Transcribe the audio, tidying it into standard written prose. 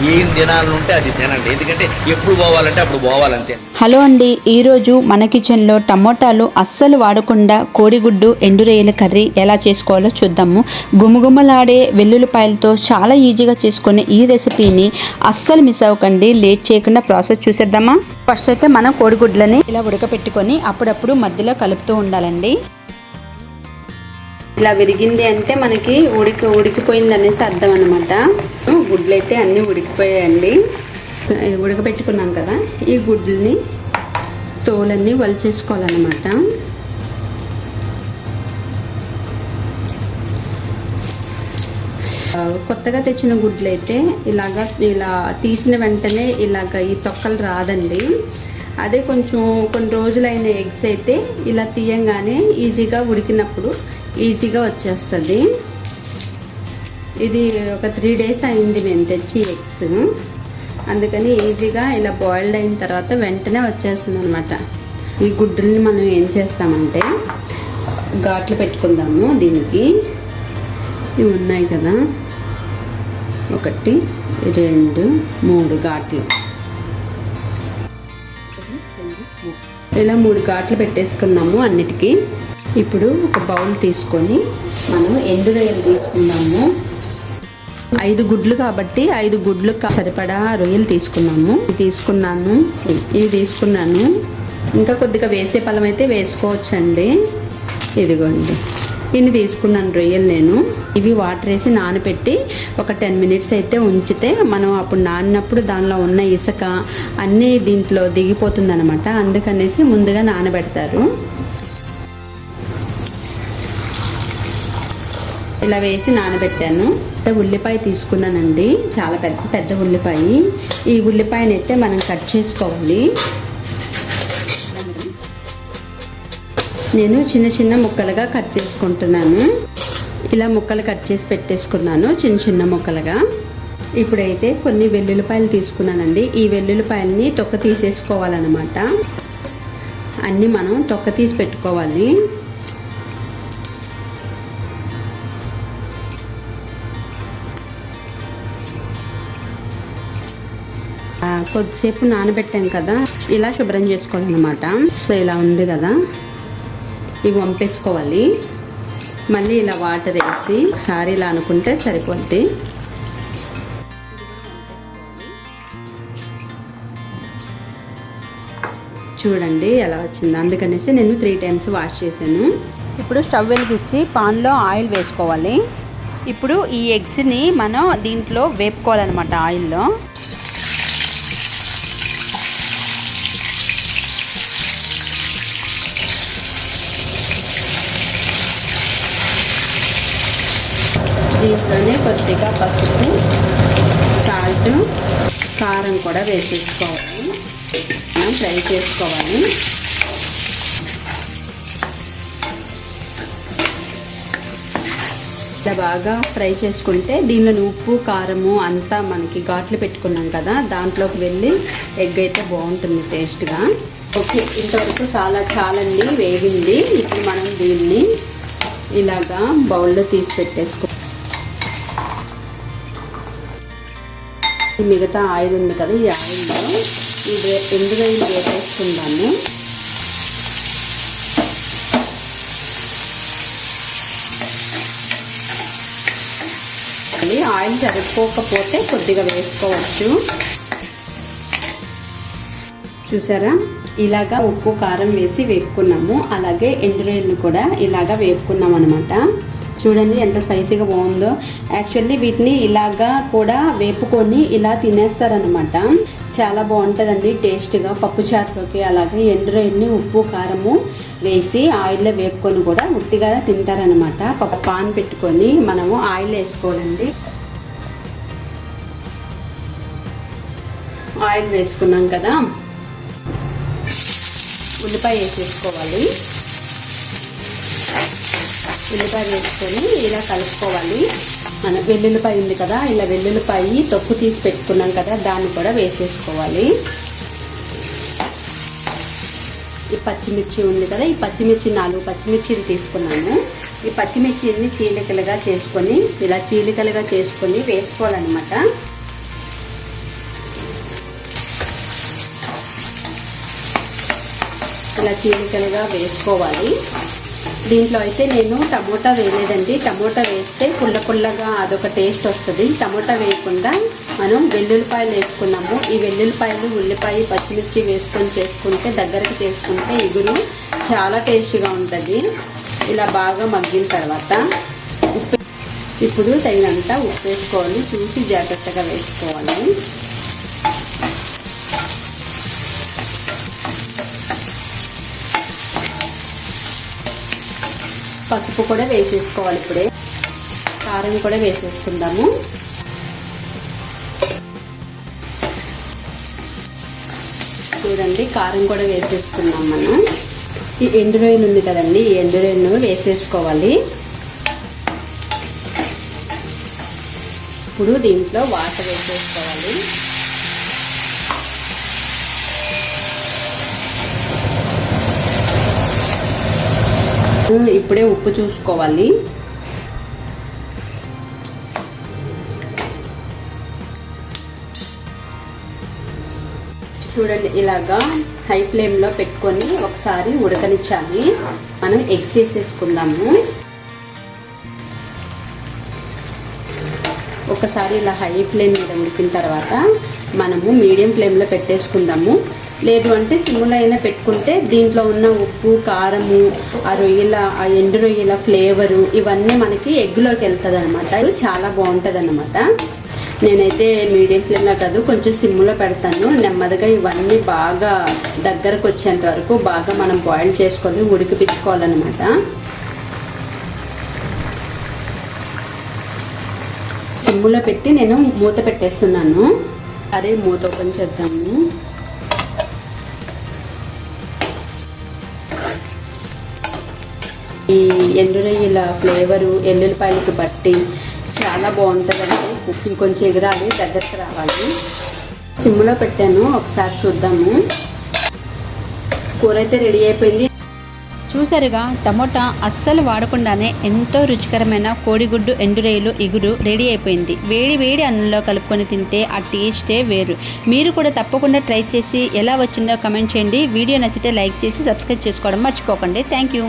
ఏం తినాలంటే అది తినండి, ఎందుకంటే ఎప్పుడు పోవాలంటే అప్పుడు పోవాలంతే. హలో అండి, ఈరోజు మన కిచెన్లో టమోటాలు అస్సలు వాడకుండా కోడిగుడ్డు ఎండు రొయ్యల కర్రీ ఎలా చేసుకోవాలో చూద్దాము. గుమగుమలాడే వెల్లుల్లిపాయలతో చాలా ఈజీగా చేసుకునే ఈ రెసిపీని అస్సలు మిస్ అవ్వకండి. లేట్ చేయకుండా ప్రాసెస్ చూసేద్దామా. ఫస్ట్ అయితే మనం కోడిగుడ్లని ఇలా ఉడకపెట్టుకొని అప్పుడప్పుడు మధ్యలో కలుపుతూ ఉండాలండి. ఇలా విరిగింది అంటే మనకి ఉడికిపోయింది అనేసి అర్థం అనమాట. గుడ్లు అయితే అన్నీ ఉడికిపోయాయండి. ఉడకబెట్టుకున్నాం కదా, ఈ గుడ్లని తోలన్నీ వలిచేసుకోవాలన్నమాట. కొత్తగా తెచ్చిన గుడ్లు అయితే ఇలా తీసిన వెంటనే ఈ తొక్కలు రాదండి. అదే కొన్ని రోజులైన ఎగ్స్ అయితే ఇలా తీయంగానే ఈజీగా ఉడికినప్పుడు ఈజీగా వచ్చేస్తుంది. ఇది ఒక 3 days అయింది మేము తెచ్చి ఎగ్స్, అందుకని ఈజీగా ఇలా బాయిల్డ్ అయిన తర్వాత వెంటనే వచ్చేస్తుంది అనమాట. ఈ గుడ్డల్ని మనం ఏం చేస్తామంటే ఘాట్లు పెట్టుకుందాము. దీనికి ఇవి ఉన్నాయి కదా, 1 2 3 ఘాట్లు, ఇలా 3 ఘాట్లు పెట్టేసుకున్నాము అన్నిటికీ. ఇప్పుడు ఒక బౌల్ తీసుకొని మనం ఎండు రొయ్యలు తీసుకున్నాము. 5 గుడ్లు కాబట్టి 5 గుడ్లు సరిపడా రొయ్యలు ఇవి తీసుకున్నాను. ఇంకా కొద్దిగా వేసే పలం అయితే వేసుకోవచ్చండి. ఇదిగోండి, ఇన్ని తీసుకున్నాను రొయ్యలు నేను. ఇవి వాటర్ వేసి నానబెట్టి ఒక 10 minutes అయితే ఉంచితే మనం అప్పుడు నానినప్పుడు దానిలో ఉన్న ఇసుక అన్నీ దీంట్లో దిగిపోతుంది అనమాట. అందుకనేసి ముందుగా నానబెడతారు. ఇలా వేసి నానబెట్టాను. ఉల్లిపాయ తీసుకున్నానండి, చాలా పెద్ద ఉల్లిపాయ. ఈ ఉల్లిపాయని అయితే మనం కట్ చేసుకోవాలి. నేను చిన్న ముక్కలుగా కట్ చేసుకుంటున్నాను. ఇలా ముక్కలు కట్ చేసి పెట్టేసుకున్నాను చిన్న ముక్కలుగా. ఇప్పుడైతే కొన్ని వెల్లుల్లిపాయలు తీసుకున్నానండి. ఈ వెల్లుల్లిపాయల్ని తొక్క తీసేసుకోవాలన్నమాట. అన్నీ మనం తొక్క తీసి పెట్టుకోవాలి. కొద్దిసేపు నానబెట్టాం కదా, ఇలా శుభ్రం చేసుకోవాలన్నమాట. సో ఇలా ఉంది కదా, ఇవి వంపేసుకోవాలి. మళ్ళీ ఇలా వాటర్ వేసి ఒకసారి ఇలా అనుకుంటే సరిపోద్ది. చూడండి ఎలా వచ్చింది. అందుకనేసి నేను 3 times వాష్ చేశాను. ఇప్పుడు స్టవ్ వెలిగించి పాన్లో ఆయిల్ వేసుకోవాలి. ఇప్పుడు ఈ ఎగ్స్ని మనం దీంట్లో వేపుకోవాలన్నమాట ఆయిల్లో. దీంట్లోనే కొద్దిగా పసుపు, సాల్ట్, కారం కూడా వేసేసుకోవాలి. మనం ఫ్రై చేసుకోవాలి. ఇలా బాగా ఫ్రై చేసుకుంటే దీనిలో ఉప్పు కారము అంతా మనకి ఘాట్లు పెట్టుకున్నాం కదా, దాంట్లోకి వెళ్ళి ఎగ్ అయితే బాగుంటుంది టేస్ట్గా. ఓకే, ఇంతవరకు చాలండి, వేగింది. ఇప్పుడు మనం దీన్ని ఇలాగా బౌల్లో తీసి పెట్టేసుకో. మిగతా ఆయిల్ ఉంది కదా, ఈ ఆయిల్లో ఈ ఎండు రొయ్యలు వేసేసుకుందాము. ఆయిల్ సరిపోకపోతే కొద్దిగా వేసుకోవచ్చు. చూసారా, ఇలాగా ఉప్పు కారం వేసి వేపుకున్నాము. అలాగే ఎండు రొయ్యలను కూడా ఇలాగా వేపుకున్నాం అనమాట. చూడండి ఎంత స్పైసీగా బాగుందో. యాక్చువల్లీ వీటిని ఇలాగా కూడా వేపుకొని ఇలా తినేస్తారనమాట. చాలా బాగుంటుందండి టేస్ట్గా పప్పుచారులోకి. అలాగే ఎండు రొయ్యల్ని ఉప్పు కారము వేసి ఆయిల్లో వేపుకొని కూడా ఉట్టిగా తింటారనమాట. పాన్ పెట్టుకొని మనము ఆయిల్ వేసుకోవాలండి. ఆయిల్ వేసుకున్నాం కదా, ఉల్లిపాయ వేసేసుకోవాలి. ఉల్లిపాయ వేసుకొని ఇలా కలుపుకోవాలి. మన వెల్లుల్లిపాయ ఉంది కదా, ఇలా వెల్లుల్లిపాయ తొక్కు తీసి పెట్టుకున్నాం కదా, దాన్ని కూడా వేసేసుకోవాలి. ఈ పచ్చిమిర్చి ఉంది కదా, ఈ పచ్చిమిర్చి 4 పచ్చిమిర్చిలు తీసుకున్నాను. ఈ పచ్చిమిర్చిని చీలికలుగా చేసుకొని ఇలా చీలికలుగా చేసుకొని వేసుకోవాలన్నమాట. ఇలా చీలికలుగా వేసుకోవాలి. దీంట్లో అయితే నేను టమోటా వేయలేదండి. టమోటా వేస్తే పుల్ల పుల్లగా అదొక టేస్ట్ వస్తుంది. టమోటా వేయకుండా మనం వెల్లుల్లిపాయలు వేసుకున్నాము. ఈ వెల్లుల్లిపాయలు, ఉల్లిపాయ, పచ్చిమిర్చి వేసుకొని చేసుకుంటే, దగ్గరికి చేసుకుంటే ఇగురు చాలా టేస్టీగా ఉంటుంది. ఇలా బాగా మగ్గిన తర్వాత ఇప్పుడు తగినంత ఉప్పు వేసుకోవాలి. చూసి జాగ్రత్తగా వేసుకోవాలి. పసుపు కూడా వేసేసుకోవాలి. ఇప్పుడే కారం కూడా వేసేసుకుందాము. చూడండి, కారం కూడా వేసేసుకున్నాం మనం. ఈ ఎండు రొయ్యలు ఉంది కదండి, ఈ ఎండు రొయ్యలు వేసేసుకోవాలి. ఇప్పుడు దీంట్లో వాటర్ వేసేసుకోవాలి. ఇప్పుడే ఉప్పు చూసుకోవాలి. చూడండి, ఇలాగా హై ఫ్లేమ్లో పెట్టుకొని ఒకసారి ఉడకనిచ్చాలి. మనం ఎగ్స్ వేసేసుకుందాము. ఒకసారి ఇలా హై ఫ్లేమ్ మీద ఉడికిన తర్వాత మనము మీడియం ఫ్లేమ్లో పెట్టేసుకుందాము. లేదు అంటే సిమ్లో అయినా పెట్టుకుంటే దీంట్లో ఉన్న ఉప్పు, కారము, ఆ ఎండు రొయ్యల ఫ్లేవరు ఇవన్నీ మనకి ఎగ్లోకి వెళ్తుంది అనమాట. చాలా బాగుంటుంది అన్నమాట. నేనైతే మీడియం ఫ్లేమ్లో కాదు, కొంచెం సిమ్లో పెడతాను. నెమ్మదిగా ఇవన్నీ బాగా దగ్గరకు వచ్చేంత వరకు బాగా మనం బాయిల్ చేసుకొని ఉడికిపించుకోవాలన్నమాట. సిమ్లో పెట్టి నేను మూత పెట్టేస్తున్నాను. అదే మూత ఓపెన్ చేద్దాము. ఈ ఎండు రొయ్యల ఫ్లేవరు ఎల్లుల్లిపాయలకి బట్టి చాలా బాగుంటుందండి. కొంచెం ఎగరాలి, దగ్గరకు రావాలి. సిమ్లో పెట్టాను, ఒకసారి చూద్దాము. కూర అయితే రెడీ అయిపోయింది. చూసారుగా, టమోటా అస్సలు వాడకుండానే ఎంతో రుచికరమైన కోడిగుడ్డు ఎండు రొయ్యలు ఇగురు రెడీ అయిపోయింది. వేడి వేడి అన్నంలో కలుపుకొని తింటే ఆ టేస్టే వేరు. మీరు కూడా తప్పకుండా ట్రై చేసి ఎలా వచ్చిందో కమెంట్ చేయండి. వీడియో నచ్చితే లైక్ చేసి సబ్స్క్రైబ్ చేసుకోవడం మర్చిపోకండి. Thank you.